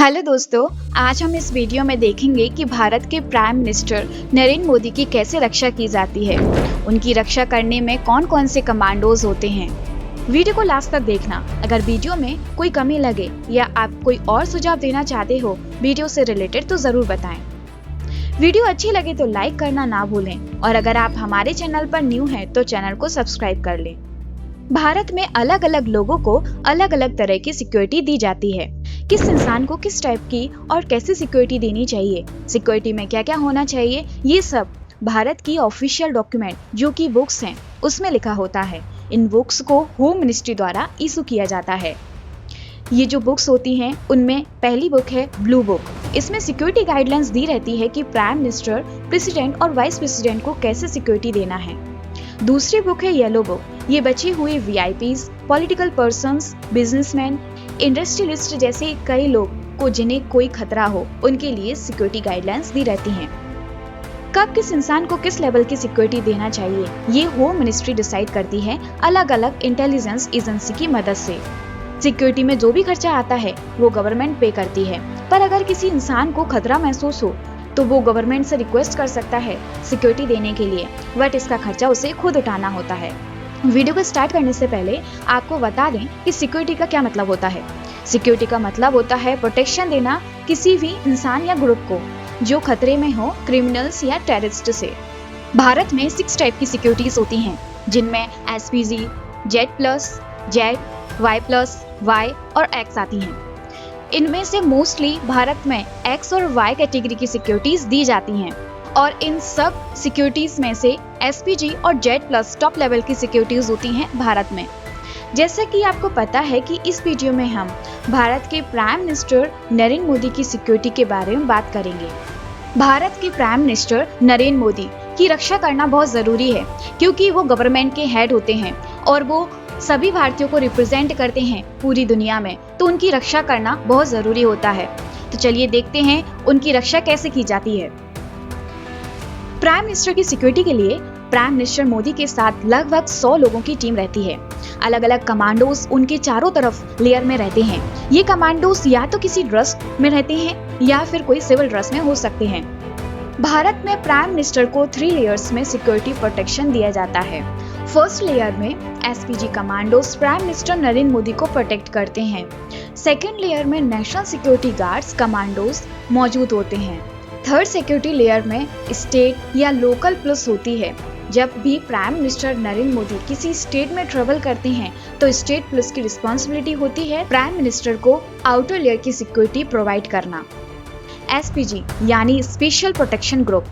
Hello दोस्तों, आज हम इस वीडियो में देखेंगे कि भारत के प्राइम मिनिस्टर नरेंद्र मोदी की कैसे रक्षा की जाती है। उनकी रक्षा करने में कौन कौन से कमांडोज होते हैं। वीडियो को लास्ट तक देखना। अगर वीडियो में कोई कमी लगे या आप कोई और सुझाव देना चाहते हो वीडियो से रिलेटेड तो जरूर बताएं। वीडियो अच्छी लगे तो लाइक करना ना भूलें और अगर आप हमारे चैनल पर न्यू हैं तो चैनल को सब्सक्राइब कर लें। भारत में अलग अलग लोगों को अलग अलग तरह की सिक्योरिटी दी जाती है। किस इंसान को किस टाइप की और कैसे सिक्योरिटी देनी चाहिए, सिक्योरिटी में क्या क्या होना चाहिए, ये सब भारत की ऑफिशियल डॉक्यूमेंट जो कि बुक्स हैं उसमें लिखा होता है। इन बुक्स को होम मिनिस्ट्री द्वारा इशू किया जाता है। ये जो बुक्स होती हैं उनमें पहली बुक है ब्लू बुक। इसमें सिक्योरिटी गाइडलाइंस दी रहती है कि प्राइम मिनिस्टर, प्रेसिडेंट और वाइस प्रेसिडेंट को कैसे सिक्योरिटी देना है। दूसरी बुक है येलो बुक। ये बचे हुए VIPs, political persons, businessman, industrialist जैसे कई लोग को जिन्हें कोई खतरा हो उनके लिए सिक्योरिटी गाइडलाइंस दी रहती हैं। कब किस इंसान को किस लेवल की सिक्योरिटी देना चाहिए ये होम मिनिस्ट्री डिसाइड करती है अलग अलग इंटेलिजेंस एजेंसी की मदद से। सिक्योरिटी में जो भी खर्चा आता है वो गवर्नमेंट पे करती है, पर अगर किसी इंसान को खतरा महसूस हो तो वो गवर्नमेंट से रिक्वेस्ट कर सकता है सिक्योरिटी देने के लिए, बट इसका खर्चा उसे खुद उठाना होता है। वीडियो को स्टार्ट करने से पहले आपको बता दें कि सिक्योरिटी का क्या मतलब होता है। सिक्योरिटी का मतलब होता है प्रोटेक्शन देना किसी भी इंसान या ग्रुप को जो खतरे में हो क्रिमिनल्स या टेररिस्ट से। भारत में 6 टाइप की सिक्योरिटीज होती हैं जिनमें SPG, Z plus, Z, Y plus, Y और एक्स आती हैं। इनमें से मोस्टली भारत में एक्स और वाई कैटेगरी की सिक्योरिटीज दी जाती हैं और इन सब सिक्योरिटीज में से एसपीजी और जेड प्लस टॉप लेवल की सिक्योरिटीज होती हैं भारत में। जैसा कि आपको पता है कि इस वीडियो में हम भारत के प्राइम मिनिस्टर नरेंद्र मोदी की सिक्योरिटी के बारे में बात करेंगे। भारत के प्राइम मिनिस्टर नरेंद्र मोदी की रक्षा करना बहुत जरूरी है क्योंकि वो गवर्नमेंट के हेड होते हैं और वो सभी भारतीयों को रिप्रेजेंट करते हैं पूरी दुनिया में, तो उनकी रक्षा करना बहुत जरूरी होता है। तो चलिए देखते हैं उनकी रक्षा कैसे की जाती है। प्राइम मिनिस्टर की सिक्योरिटी के लिए प्राइम मिनिस्टर मोदी के साथ लगभग 100 लोगों की टीम रहती है। अलग अलग कमांडोज उनके चारों तरफ लेयर में रहते हैं। ये कमांडोज या तो किसी ड्रेस में रहते हैं या फिर कोई सिविल ड्रेस में हो सकते हैं। भारत में प्राइम मिनिस्टर को 3 लेयर्स में सिक्योरिटी प्रोटेक्शन दिया जाता है। फर्स्ट लेयर में SPG commandos prime minister Narendra Modi को प्रोटेक्ट करते हैं। सेकेंड लेयर में नेशनल सिक्योरिटी गार्ड्स कमांडोज मौजूद होते हैं। थर्ड सिक्योरिटी लेयर में स्टेट या लोकल पुलिस होती है। जब भी प्राइम मिनिस्टर नरेंद्र मोदी किसी स्टेट में ट्रेवल करते हैं तो स्टेट पुलिस की रिस्पॉन्सिबिलिटी होती है प्राइम मिनिस्टर को आउटर लेयर की सिक्योरिटी प्रोवाइड करना। एसपीजी यानी स्पेशल प्रोटेक्शन ग्रुप।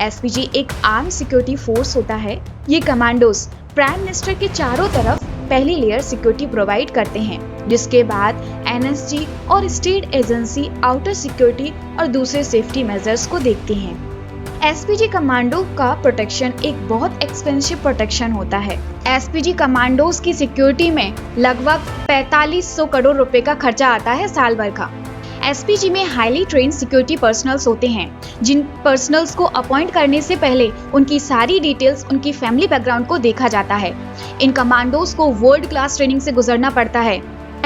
एसपीजी एक आर्म सिक्योरिटी फोर्स होता है। ये कमांडोज प्राइम मिनिस्टर के चारों तरफ पहली लेयर सिक्योरिटी प्रोवाइड करते हैं, जिसके बाद एनएसजी और स्टेट एजेंसी आउटर सिक्योरिटी और दूसरे सेफ्टी मेजर्स को देखते हैं। एसपीजी कमांडो का प्रोटेक्शन एक बहुत एक्सपेंसिव प्रोटेक्शन होता है। एसपीजी कमांडोज की सिक्योरिटी में लगभग 4500 करोड़ रुपए का खर्चा आता है साल भर का। एसपीजी में हाईली ट्रेन्ड सिक्योरिटी पर्सनल्स होते हैं, जिन पर्सनल्स को अपॉइंट करने से पहले उनकी सारी डिटेल्स, उनकी फैमिली बैकग्राउंड को देखा जाता है। इन कमांडोज को वर्ल्ड क्लास ट्रेनिंग से गुजरना पड़ता है।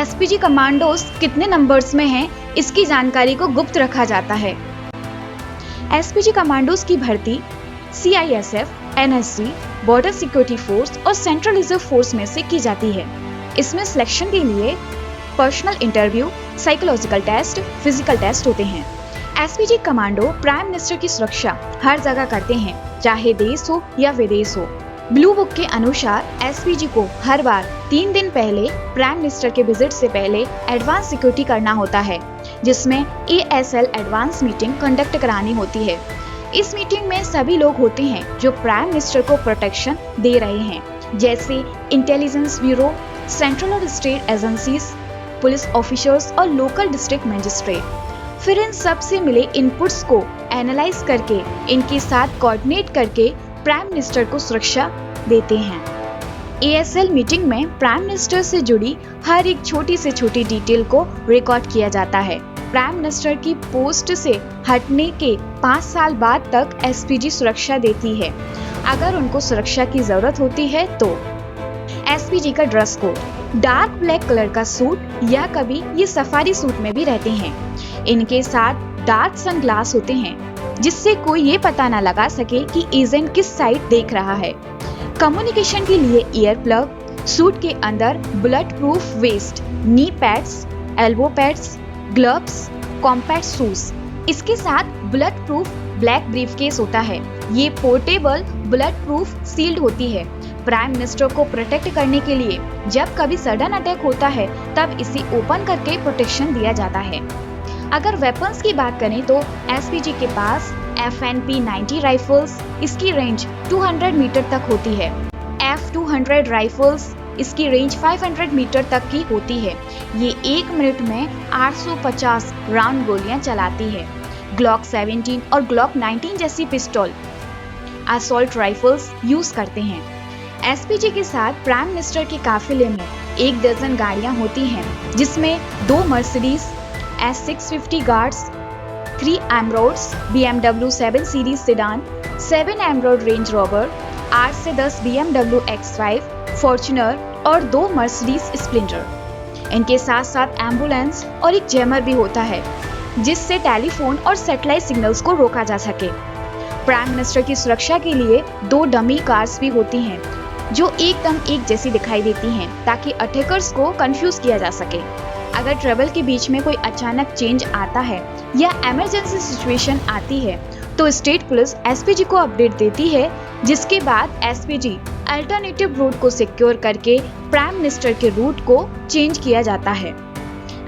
एसपीजी कमांडोज कितने नंबर्स में हैं, इसकी जानकारी को गुप्त रखा जाता है। एसपीजी कमांडोज की भर्ती CISF, NSG, border security force और सेंट्रल रिजर्व फोर्स में से की जाती है। इसमें सिलेक्शन के लिए personal interview, psychological test, physical test होते हैं। एसपीजी कमांडो प्राइम मिनिस्टर की सुरक्षा हर जगह करते हैं, चाहे देश हो या विदेश हो। ब्लू बुक के अनुसार एसपीजी को हर बार 3 दिन पहले प्राइम मिनिस्टर के विजिट से पहले एडवांस सिक्योरिटी करना होता है, जिसमें एएसएल एडवांस मीटिंग कंडक्ट करानी होती है। इस मीटिंग में सभी लोग होते हैं जो प्राइम मिनिस्टर को प्रोटेक्शन दे रहे हैं, जैसे इंटेलिजेंस ब्यूरो, सेंट्रल और स्टेट एजेंसीज, पुलिस ऑफिसर्स और लोकल डिस्ट्रिक्ट मजिस्ट्रेट। फिर इन सब से मिले इनपुट्स को एनालाइज करके इनके साथ कोऑर्डिनेट करके प्राइम मिनिस्टर को सुरक्षा देते हैं। एएसएल मीटिंग में प्राइम मिनिस्टर से जुड़ी हर एक छोटी से छोटी डिटेल को रिकॉर्ड किया जाता है। प्राइम मिनिस्टर की पोस्ट से हटने के 5 साल बाद तक एसपीजी सुरक्षा देती है। अगर उनको सुरक्षा की जरूरत होती है तो एसपीजी का dress code dark black colour का सूट या कभी ये सफारी सूट में भी रहते हैं। इनके साथ डार्क सनग्लास होते हैं जिससे कोई ये पता न लगा सके कि एजेंट किस साइड देख रहा है। कम्युनिकेशन के लिए ईयर प्लग, सूट के अंदर bullet proof waste, knee pads, elbow pads, gloves, compact shoes. इसके साथ बुलेट प्रूफ ब्लैक ब्रीफकेस होता है। ये पोर्टेबल बुलेट प्रूफ सील्ड होती है। प्राइम मिनिस्टर को प्रोटेक्ट करने के लिए जब कभी सडन अटैक होता है तब इसे ओपन करके प्रोटेक्शन दिया जाता है। अगर वेपन्स की बात करें तो एसपीजी के पास FNP-90 राइफल्स, इसकी रेंज 200 मीटर तक होती है। F200 राइफल्स, इसकी रेंज 500 मीटर तक की होती है। ये 1 मिनट में 850 राउंड गोलियां चलाती है। ग्लॉक 17 और ग्लॉक 19 जैसी पिस्टल असॉल्ट राइफल्स यूज करते हैं। एसपीजी के साथ प्राइम मिनिस्टर के काफिले में 1 दर्जन गाड़ियां होती हैं, जिसमें 2 Mercedes S650 guards, 3 एमरोड्स BMW 7 series sedan, 7 AMOLED range rover, 8 से 10 BMW X5, फॉर्च्यूनर और 2 मर्सिडीज स्प्लेंडर। इनके साथ साथ एम्बुलेंस और एक जैमर भी होता है जिससे टेलीफोन और सैटेलाइट सिग्नल्स को रोका जा सके। प्राइम मिनिस्टर की सुरक्षा के लिए 2 डमी कार्स भी होती हैं जो एकदम एक जैसी दिखाई देती हैं ताकि अटैकर्स को कंफ्यूज किया जा सके। अगर ट्रेवल के बीच में कोई अचानक चेंज आता है या इमरजेंसी सिचुएशन आती है तो स्टेट पुलिस एसपीजी को अपडेट देती है, जिसके बाद एसपीजी अल्टरनेटिव रूट को सिक्योर करके प्राइम मिनिस्टर के रूट को चेंज किया जाता है।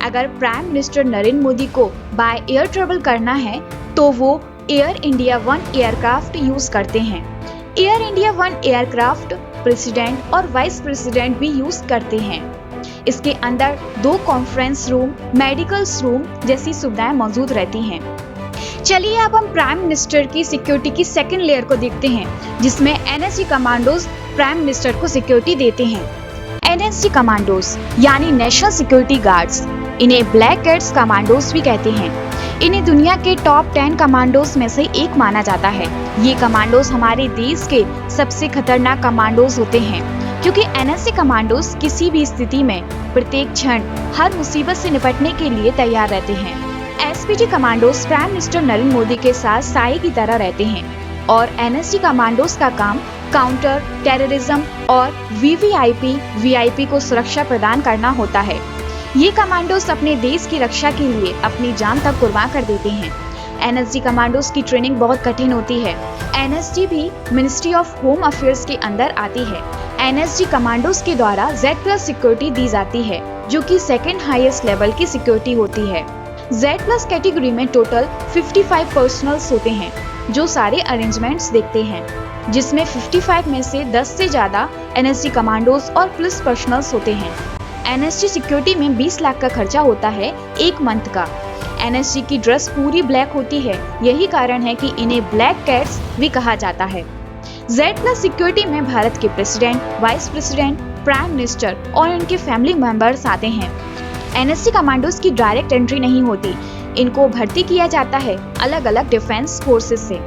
अगर प्राइम मिनिस्टर नरेंद्र मोदी को बाय एयर ट्रेवल करना है तो वो एयर इंडिया 1 एयरक्राफ्ट यूज करते हैं। एयर इंडिया 1 एयरक्राफ्ट प्रेसिडेंट और वाइस प्रेसिडेंट भी यूज करते हैं। इसके अंदर 2 कॉन्फ्रेंस रूम, मेडिकल रूम जैसी सुविधाएं मौजूद रहती हैं। चलिए अब हम प्राइम मिनिस्टर की सिक्योरिटी की सेकंड लेयर को देखते हैं, जिसमें एनएसजी कमांडोज प्राइम मिनिस्टर को सिक्योरिटी देते हैं। एनएसजी कमांडोज यानी नेशनल सिक्योरिटी गार्ड्स, इन्हें ब्लैक कैट्स कमांडोज भी कहते हैं। इन्हें दुनिया के टॉप 10 कमांडोज में से एक माना जाता है। ये कमांडोज हमारे देश के सबसे खतरनाक कमांडोज होते हैं, क्योंकि एनएसजी कमांडोज किसी भी स्थिति में प्रत्येक क्षण हर मुसीबत से निपटने के लिए तैयार रहते हैं। SPG commandos prime minister Narendra Modi के साथ साए की तरह रहते हैं और एनएसजी कमांडोज का काम काउंटर टेररिज्म और वीवीआईपी को सुरक्षा प्रदान करना होता है। ये कमांडोज अपने देश की रक्षा के लिए अपनी जान तक कुर्बान कर देते हैं। एनएसजी कमांडोज की ट्रेनिंग बहुत कठिन होती है। एनएसजी भी मिनिस्ट्री ऑफ होम अफेयर्स के अंदर आती है। एनएसजी कमांडोज के द्वारा Z+ सिक्योरिटी दी जाती है, जो कि सेकेंड हाईएस्ट लेवल की सिक्योरिटी होती है। Z+ कैटेगरी में टोटल 55 पर्सनल्स होते हैं जो सारे अरेंजमेंट्स देखते हैं, जिसमें 55 में से 10 से ज्यादा एनएसजी कमांडोज और पुलिस पर्सनल्स होते हैं। एनएसजी सिक्योरिटी में 20 लाख का खर्चा होता है 1 मंथ का। एनएसजी की ड्रेस पूरी ब्लैक होती है, यही कारण है कि इन्हें ब्लैक कैट्स भी कहा जाता है। Z+ सिक्योरिटी में भारत के president, vice president, prime minister और इनके फैमिली मेंबर्स आते हैं। एनएसजी कमांडोज की डायरेक्ट एंट्री नहीं होती, इनको भर्ती किया जाता है अलग अलग डिफेंस फोर्सेस से,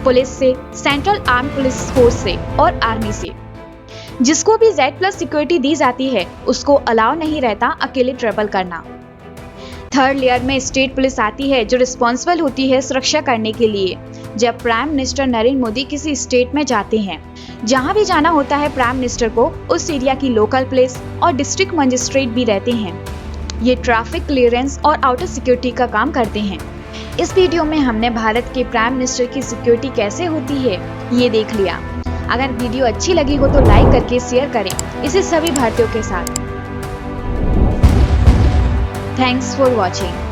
पुलिस से, सेंट्रल आर्म पुलिस फोर्स से और आर्मी से। जिसको भी Z+ सिक्योरिटी दी जाती है उसको अलाउ नहीं रहता अकेले ट्रेवल करना। थर्ड लेयर में स्टेट पुलिस आती है जो रिस्पॉन्सिबल होती है सुरक्षा करने के लिए। जब प्राइम मिनिस्टर नरेंद्र मोदी किसी स्टेट में जाते हैं, जहां भी जाना होता है प्राइम मिनिस्टर को उस एरिया की लोकल पुलिस और डिस्ट्रिक्ट मजिस्ट्रेट भी रहते हैं। ये ट्रैफिक क्लियरेंस और आउटर सिक्योरिटी का काम करते हैं। इस वीडियो में हमने भारत के प्राइम मिनिस्टर की सिक्योरिटी कैसे होती है ये देख लिया। अगर वीडियो अच्छी लगी हो तो लाइक करके शेयर करें इसे सभी भारतीयों के साथ। Thanks for watching.